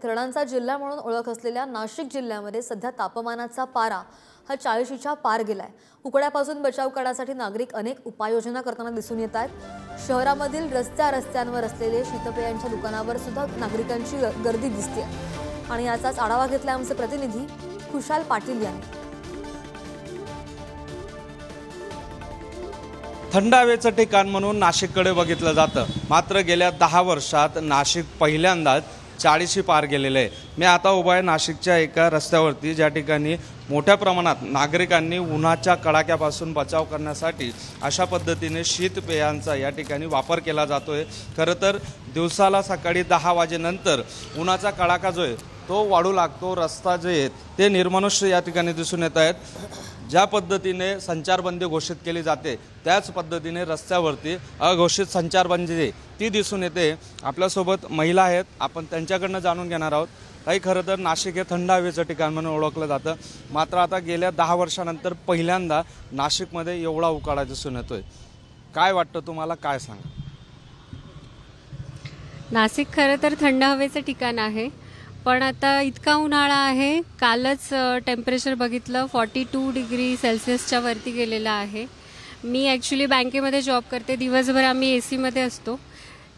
धरणांचा जिल्हा म्हणून ओळख असलेल्या नाशिक जिल्ह्यामध्ये सध्या तापमानाचा पारा हा 40च्या पार गेलाय। उकड्यापासून बचाव करण्यासाठी नागरिक अनेक उपाययोजना करताना दिसून येत आहेत। शहरामधील रस्त्यांवर असलेले शीतपेयांच्या दुकानावर सुद्धा नागरिकांची गर्दी दिसते आणि याचाच आढावा घेतला आमचे प्रतिनिधी खुशाल पाटील यांनी। थंड हवेचं ठिकाण म्हणून नाशिककडे बघितलं जातं, मात्र गेल्या 10 वर्षात नाशिक पहिल्यांदाच 40शी पार गेलेलं आहे। मी आता उभा आहे नाशिकच्या एका रस्त्यावरती, ज्या ठिकाणी मोठ्या प्रमाणात नागरिकांनी उन्हाच्या कडाक्यापासून बचाव करण्यासाठी अशा पद्धतीने शीतपेयांचा या ठिकाणी वापर केला जातोय। खरं तर दिवसाला सकाळी 10 वाजेनंतर उन्हाचा कडाका जो आहे तो वाढू लागतो। रस्ता जे आहेत ते निर्मनुष्य या ठिकाणी दिसून येत आहेत। ज्या पद्धतीने संचारबंदी घोषित केली जाते त्याच पद्धतीने रस्त्यावरती अघोषित संचारबंदी ती दिसून येते। आपल्यासोबत महिला आहेत, आपण त्यांच्याकडनं जाणून घेणार आहोत। काही खरं तर नाशिक हे थंड हवेचं ठिकाण म्हणून ओळखलं जातं, मात्र आता गेल्या 10 वर्षानंतर पहिल्यांदा नाशिकमध्ये एवढा उकाडा दिसून येतोय। काय वाटतं तुम्हाला, काय सांगा? नाशिक खरं तर थंड हवेचं ठिकाण आहे, पण आता इतका उन्हाळा आहे। कालच टेम्परेचर बघितलं 42 डिग्री सेल्सिअसच्या वरती गेलेलं आहे। मी ॲक्च्युली बँकेमध्ये जॉब करते, दिवसभर आम्ही AC मध्ये असतो,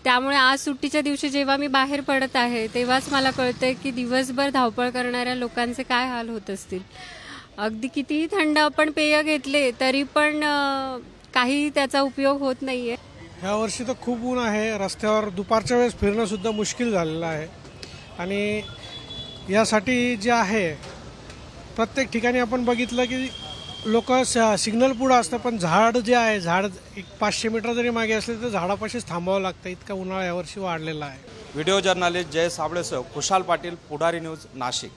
त्यामुळे आज सुट्टीच्या दिवशी जेव्हा मी बाहेर पडत आहे तेव्हाच मला कळतंय की दिवसभर धावपळ करणाऱ्या लोकांचे काय हाल होत असतील। अगदी कितीही थंड आपण पेय घेतले तरी पण काही त्याचा उपयोग होत नाहीये। ह्या वर्षी तर खूप ऊन आहे, रस्त्यावर दुपारच्या वेळेस फिरणं सुद्धा मुश्किल झालेलं आहे आणि यासाठी जे आहे प्रत्येक ठिकाणी आपण बघितलं की लोक सिग्नल पुढं असतं, पण झाड जे आहे, झाड 500 मीटर जरी मागे असले तर झाडापाशीच थांबावं लागतं, इतका उन्हाळा यावर्षी वाढलेला आहे। व्हिडिओ जर्नलिस्ट जय साबळेसह खुशाल पाटील, पुढारी न्यूज, नाशिक।